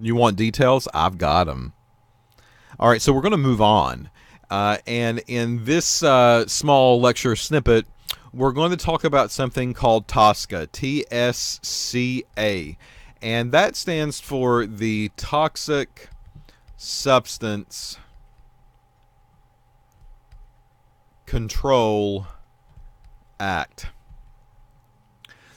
You want details? I've got them. All right, so we're going to move on. And in this small lecture snippet, we're going to talk about something called TSCA, T-S-C-A. And that stands for the Toxic Substance Control Act.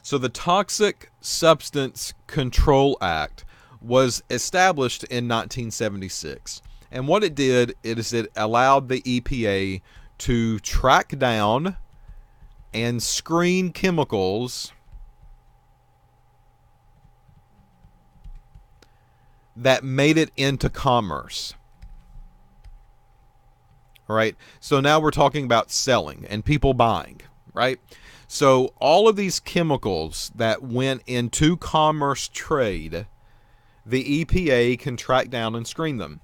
So the Toxic Substance Control Act was established in 1976. And what it did is it allowed the EPA to track down and screen chemicals that made it into commerce. All right. So now we're talking about selling and people buying, right? So all of these chemicals that went into commerce trade, the EPA can track down and screen them.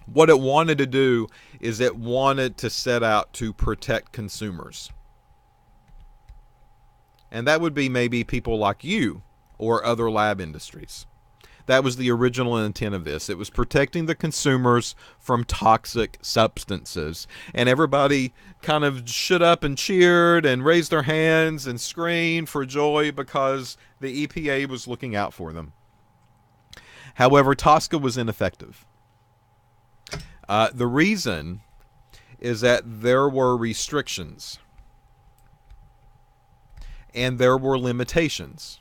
What it wanted to do is it wanted to set out to protect consumers. And that would be maybe people like you or other lab industries. That was the original intent of this. It was protecting the consumers from toxic substances. And everybody kind of stood up and cheered and raised their hands and screamed for joy because the EPA was looking out for them. However, TSCA was ineffective. The reason is that there were restrictions and there were limitations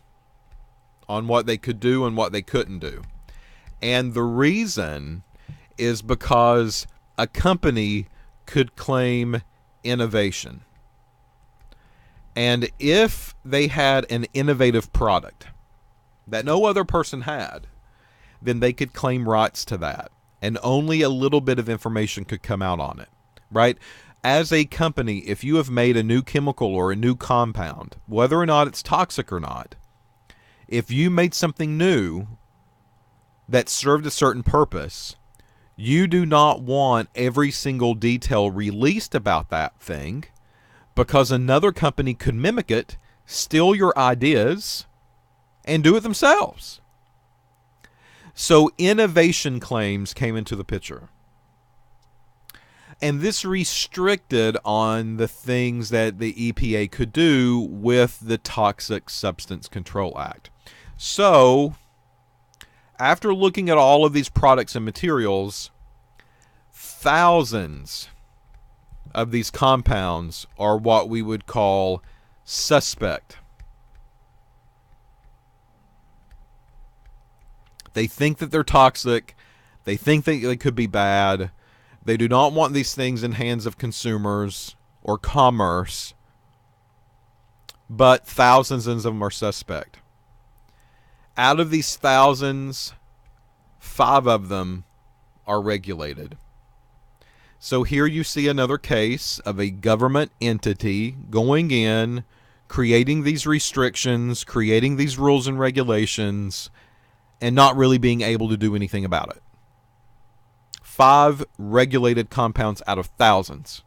on what they could do and what they couldn't do. And the reason is because a company could claim innovation. And if they had an innovative product that no other person had, then they could claim rights to that. And only a little bit of information could come out on it, right? As a company, if you have made a new chemical or a new compound, whether or not it's toxic or not, if you made something new that served a certain purpose, you do not want every single detail released about that thing because another company could mimic it, steal your ideas, and do it themselves. So innovation claims came into the picture. And this restricted on the things that the EPA could do with the Toxic Substance Control Act. So, after looking at all of these products and materials, thousands of these compounds are what we would call suspect. They think that they're toxic. They think that they could be bad. They do not want these things in hands of consumers or commerce. But thousands of them are suspect. Out of these thousands, 5 of them are regulated. So here you see another case of a government entity going in, creating these restrictions, creating these rules and regulations, and not really being able to do anything about it. 5 regulated compounds out of thousands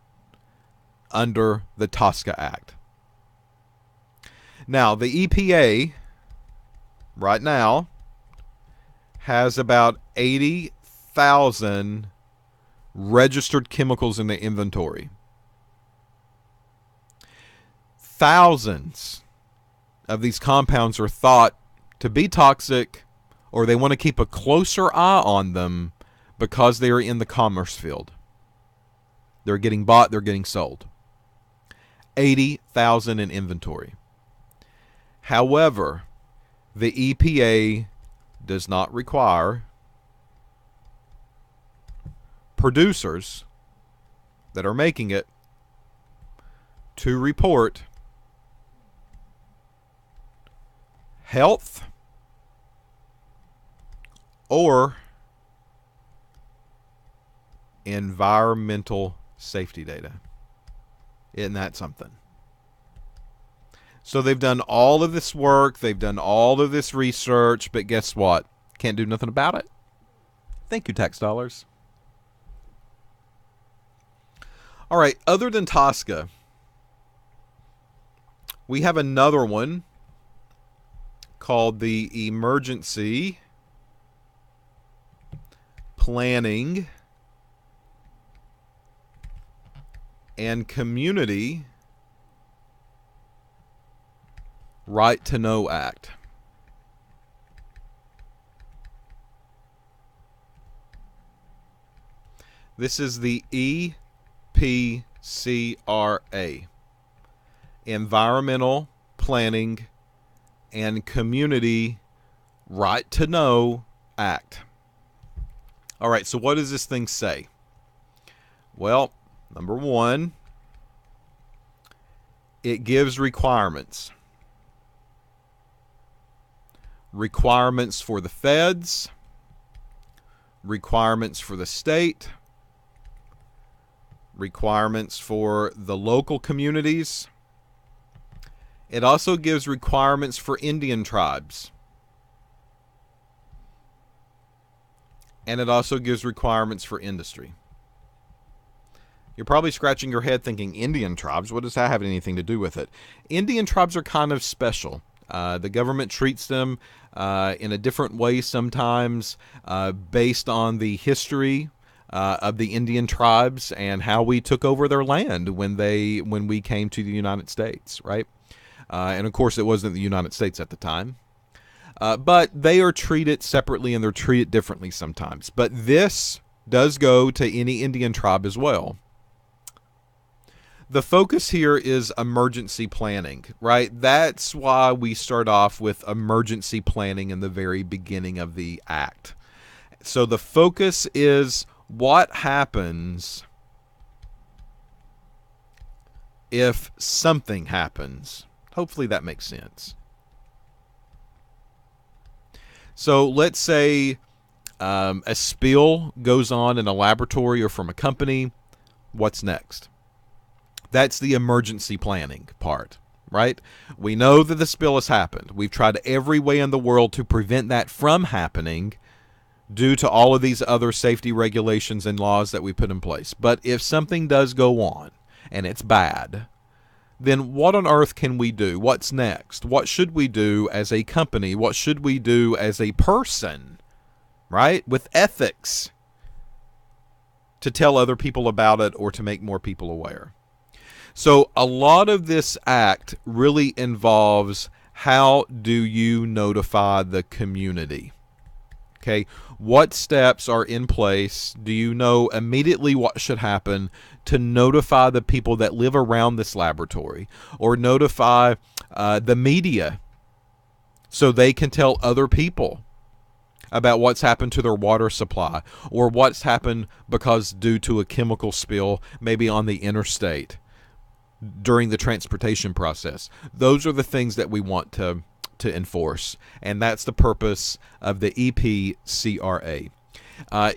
under the TSCA Act. Now, the EPA right now has about 80,000 registered chemicals in the inventory. Thousands of these compounds are thought to be toxic, or they want to keep a closer eye on them because they are in the commerce field. They're getting bought, they're getting sold. 80,000 in inventory. However, the EPA does not require producers that are making it to report health or environmental safety data. Isn't that something? So they've done all of this work, they've done all of this research, but guess what? Can't do nothing about it. Thank you, tax dollars. All right, other than TSCA, we have another one called the Emergency Planning and Community Right to Know Act. This is the EPCRA, Environmental Planning and Community Right to Know Act. All right, so what does this thing say? Well, number one, it gives requirements. Requirements for the feds, requirements for the state, requirements for the local communities. It also gives requirements for Indian tribes. And it also gives requirements for industry. You're probably scratching your head thinking, Indian tribes, what does that have anything to do with it? Indian tribes are kind of special. The government treats them in a different way sometimes based on the history of the Indian tribes and how we took over their land when we came to the United States, right? And of course, it wasn't the United States at the time. But they are treated separately and they're treated differently sometimes. But this does go to any Indian tribe as well. The focus here is emergency planning, right? That's why we start off with emergency planning in the very beginning of the act. So the focus is what happens if something happens. Hopefully that makes sense. So let's say a spill goes on in a laboratory or from a company. What's next? That's the emergency planning part, right? We know that the spill has happened. We've tried every way in the world to prevent that from happening due to all of these other safety regulations and laws that we put in place. But if something does go on and it's bad, then what on earth can we do? What's next? What should we do as a company? What should we do as a person, right? With ethics to tell other people about it or to make more people aware. So a lot of this act really involves how do you notify the community? Okay, what steps are in place? Do you know immediately what should happen to notify the people that live around this laboratory or notify the media so they can tell other people about what's happened to their water supply or what's happened because due to a chemical spill maybe on the interstate during the transportation process? Those are the things that we want to enforce, and that's the purpose of the EPCRA.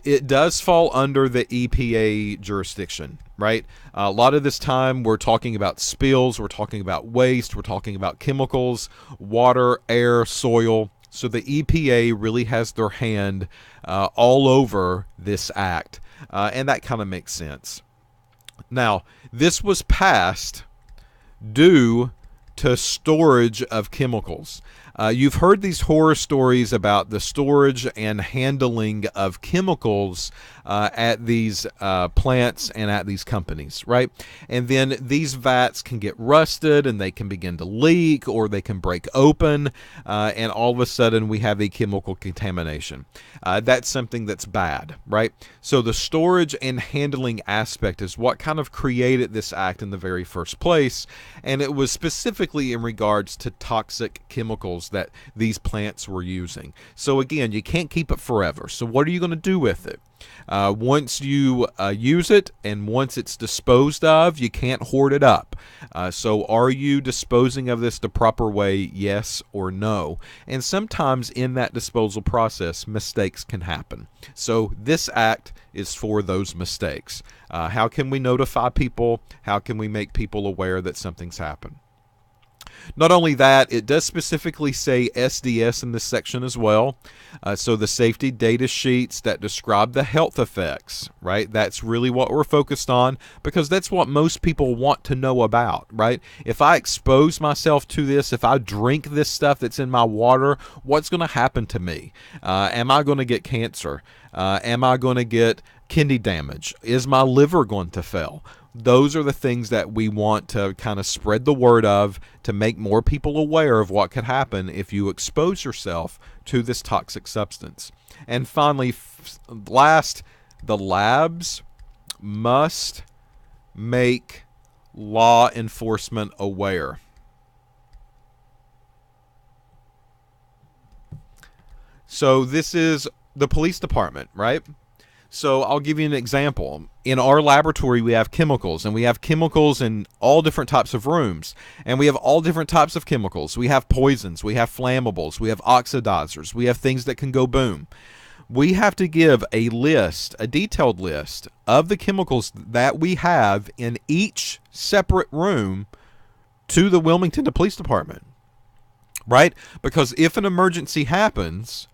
It does fall under the EPA jurisdiction, right? A lot of this time we're talking about spills, we're talking about waste, we're talking about chemicals, water, air, soil. So the EPA really has their hand all over this act, and that kind of makes sense. Now, this was passed due to storage of chemicals. You've heard these horror stories about the storage and handling of chemicals at these plants and at these companies, right? And then these vats can get rusted and they can begin to leak or they can break open and all of a sudden we have a chemical contamination. That's something that's bad, right? So the storage and handling aspect is what kind of created this act in the very first place, and it was specifically in regards to toxic chemicals that these plants were using. So again, you can't keep it forever. So what are you going to do with it? Once you use it and once it's disposed of, you can't hoard it up. So are you disposing of this the proper way? Yes or no? And sometimes in that disposal process, mistakes can happen. So this act is for those mistakes. How can we notify people? How can we make people aware that something's happened? Not only that, it does specifically say SDS in this section as well. So the safety data sheets that describe the health effects, right? That's really what we're focused on, because that's what most people want to know about, right? If I expose myself to this, if I drink this stuff that's in my water, what's going to happen to me? Am I going to get cancer? Am I going to get kidney damage? Is my liver going to fail? Those are the things that we want to kind of spread the word of, to make more people aware of what could happen if you expose yourself to this toxic substance. And finally, last, the labs must make law enforcement aware. So this is the police department, right? So I'll give you an example. In our laboratory, we have chemicals, and we have chemicals in all different types of rooms, and we have all different types of chemicals. We have poisons, we have flammables, we have oxidizers, we have things that can go boom. We have to give a list, a detailed list of the chemicals that we have in each separate room to the Wilmington Police Department, right? Because if an emergency happens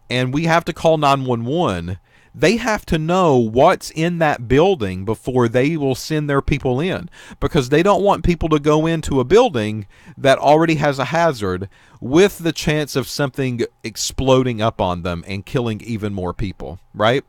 and we have to call 911, they have to know what's in that building before they will send their people in, because they don't want people to go into a building that already has a hazard with the chance of something exploding up on them and killing even more people, right?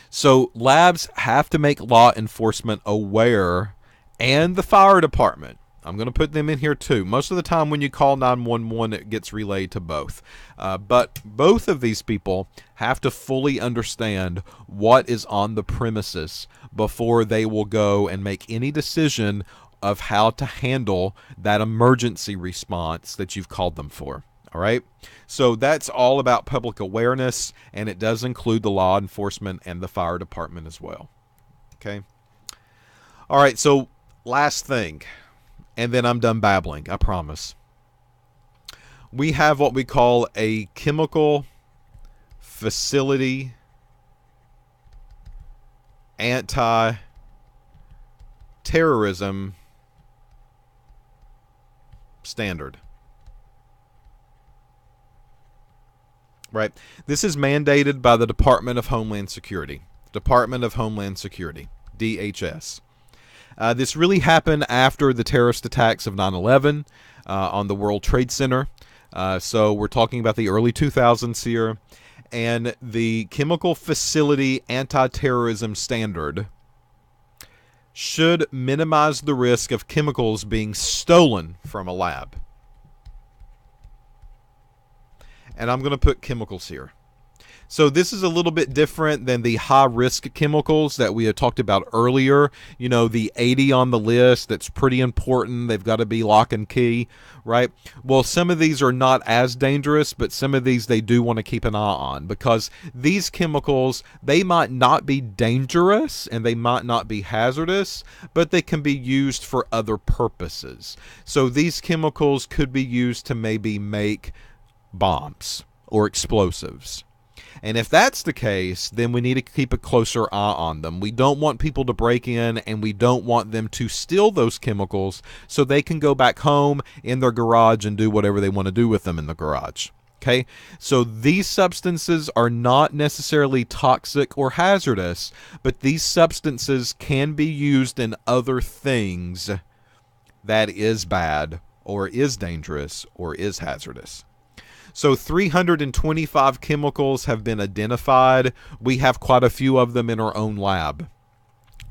So labs have to make law enforcement aware, and the fire department. I'm going to put them in here too. Most of the time when you call 911, it gets relayed to both. But both of these people have to fully understand what is on the premises before they will go and make any decision of how to handle that emergency response that you've called them for. All right? So that's all about public awareness, and it does include the law enforcement and the fire department as well. Okay? All right, so last thing. And then I'm done babbling, I promise. We have what we call a chemical facility anti-terrorism standard. Right? This is mandated by the Department of Homeland Security. Department of Homeland Security, DHS. This really happened after the terrorist attacks of 9/11 on the World Trade Center. So we're talking about the early 2000s here. And the Chemical Facility Anti-Terrorism Standard should minimize the risk of chemicals being stolen from a lab. And I'm going to put chemicals here. So this is a little bit different than the high-risk chemicals that we had talked about earlier. You know, the 80 on the list, that's pretty important. They've got to be lock and key, right? Well, some of these are not as dangerous, but some of these they do want to keep an eye on, because these chemicals, they might not be dangerous and they might not be hazardous, but they can be used for other purposes. So these chemicals could be used to maybe make bombs or explosives. And if that's the case, then we need to keep a closer eye on them. We don't want people to break in, and we don't want them to steal those chemicals so they can go back home in their garage and do whatever they want to do with them in the garage. Okay? So these substances are not necessarily toxic or hazardous, but these substances can be used in other things that is bad or is dangerous or is hazardous. So 325 chemicals have been identified. We have quite a few of them in our own lab.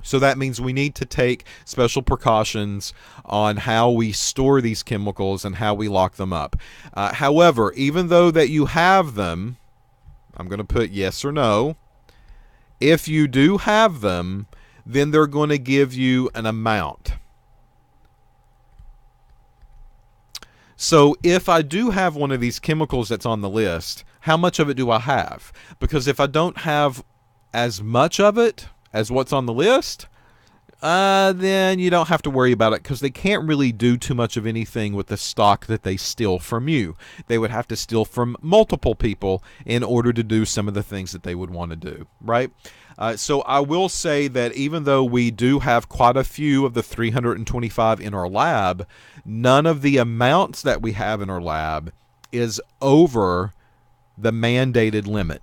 So that means we need to take special precautions on how we store these chemicals and how we lock them up. However, even though that you have them, I'm going to put yes or no. If you do have them, then they're going to give you an amount. So if I do have one of these chemicals that's on the list, how much of it do I have? Because if I don't have as much of it as what's on the list, then you don't have to worry about it because they can't really do too much of anything with the stock that they steal from you. They would have to steal from multiple people in order to do some of the things that they would want to do, right? So I will say that even though we do have quite a few of the 325 in our lab, none of the amounts that we have in our lab is over the mandated limit.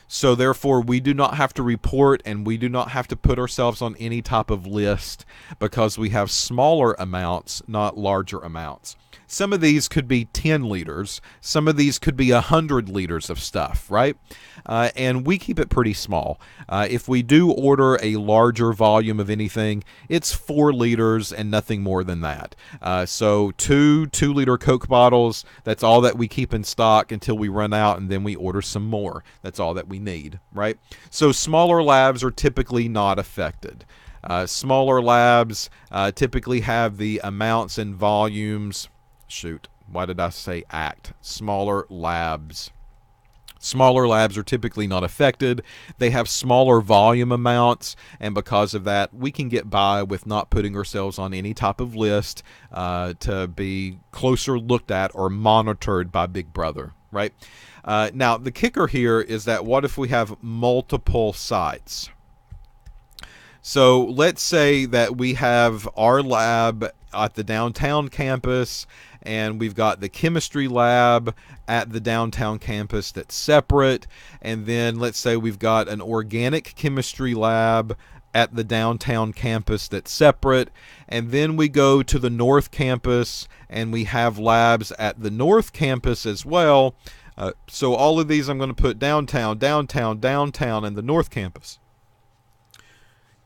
So therefore, we do not have to report and we do not have to put ourselves on any type of list because we have smaller amounts, not larger amounts. Some of these could be 10 liters. Some of these could be 100 liters of stuff, right? And we keep it pretty small. If we do order a larger volume of anything, it's 4 liters and nothing more than that. So two 2-liter Coke bottles, that's all that we keep in stock until we run out, and then we order some more. That's all that we need, right? So smaller labs are typically not affected. Smaller labs typically have the amounts and volumes. Shoot, why did I say act? Smaller labs. Smaller labs are typically not affected. They have smaller volume amounts, and because of that, we can get by with not putting ourselves on any type of list to be closer looked at or monitored by Big Brother, right? Now, the kicker here is that what if we have multiple sites? So let's say that we have our lab at the downtown campus, and we've got the chemistry lab at the downtown campus that's separate, and then let's say we've got an organic chemistry lab at the downtown campus that's separate, and then we go to the north campus and we have labs at the north campus as well. So all of these I'm going to put downtown, downtown, downtown, and the north campus.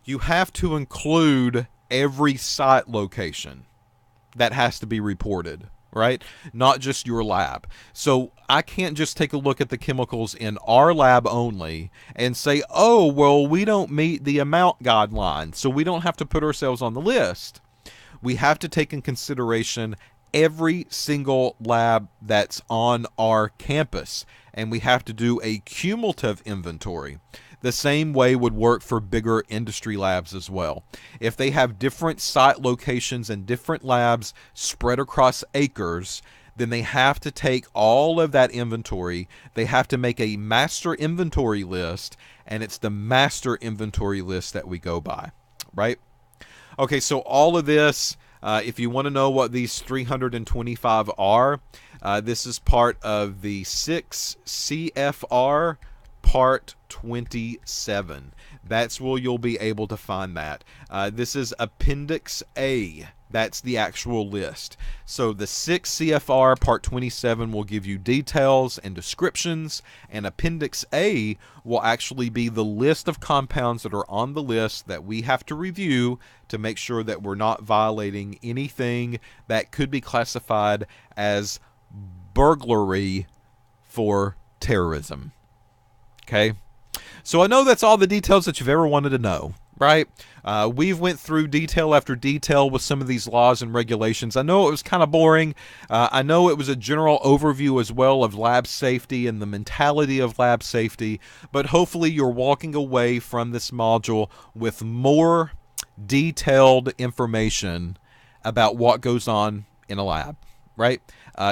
You have to include every site location that has to be reported, right? Not just your lab. So I can't just take a look at the chemicals in our lab only and say, oh, well, we don't meet the amount guideline, so we don't have to put ourselves on the list. We have to take in consideration every single lab that's on our campus, and we have to do a cumulative inventory. The same way would work for bigger industry labs as well. If they have different site locations and different labs spread across acres, then they have to take all of that inventory. They have to make a master inventory list, and it's the master inventory list that we go by, right? Okay, so all of this, if you want to know what these 325 are, this is part of the 6 CFR Part 27. That's where you'll be able to find that. This is Appendix A. That's the actual list. So the 6 CFR Part 27 will give you details and descriptions, and Appendix A will actually be the list of compounds that are on the list that we have to review to make sure that we're not violating anything that could be classified as burglary for terrorism. Okay, so I know that's all the details that you've ever wanted to know, right? We've went through detail after detail with some of these laws and regulations. I know it was kind of boring. I know it was a general overview as well of lab safety and the mentality of lab safety, but hopefully you're walking away from this module with more detailed information about what goes on in a lab, right?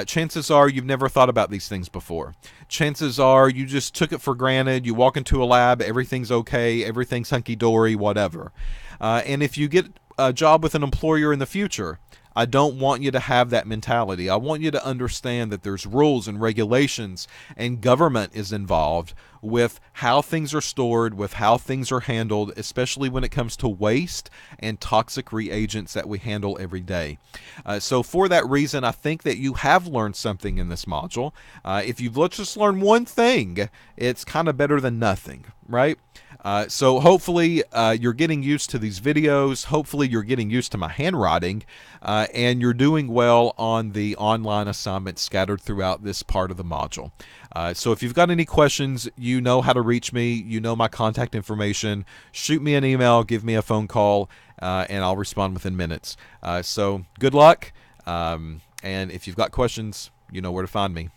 Chances are you've never thought about these things before. Chances are you just took it for granted. You walk into a lab, everything's okay, everything's hunky-dory, whatever. And if you get a job with an employer in the future, I don't want you to have that mentality. I want you to understand that there's rules and regulations, and government is involved with how things are stored, with how things are handled, especially when it comes to waste and toxic reagents that we handle every day. So for that reason, I think that you have learned something in this module. If you've just learned one thing, it's kind of better than nothing, right? So hopefully you're getting used to these videos. Hopefully you're getting used to my handwriting, and you're doing well on the online assignments scattered throughout this part of the module. So if you've got any questions, you know how to reach me. You know my contact information. Shoot me an email, give me a phone call, and I'll respond within minutes. So good luck, and if you've got questions, you know where to find me.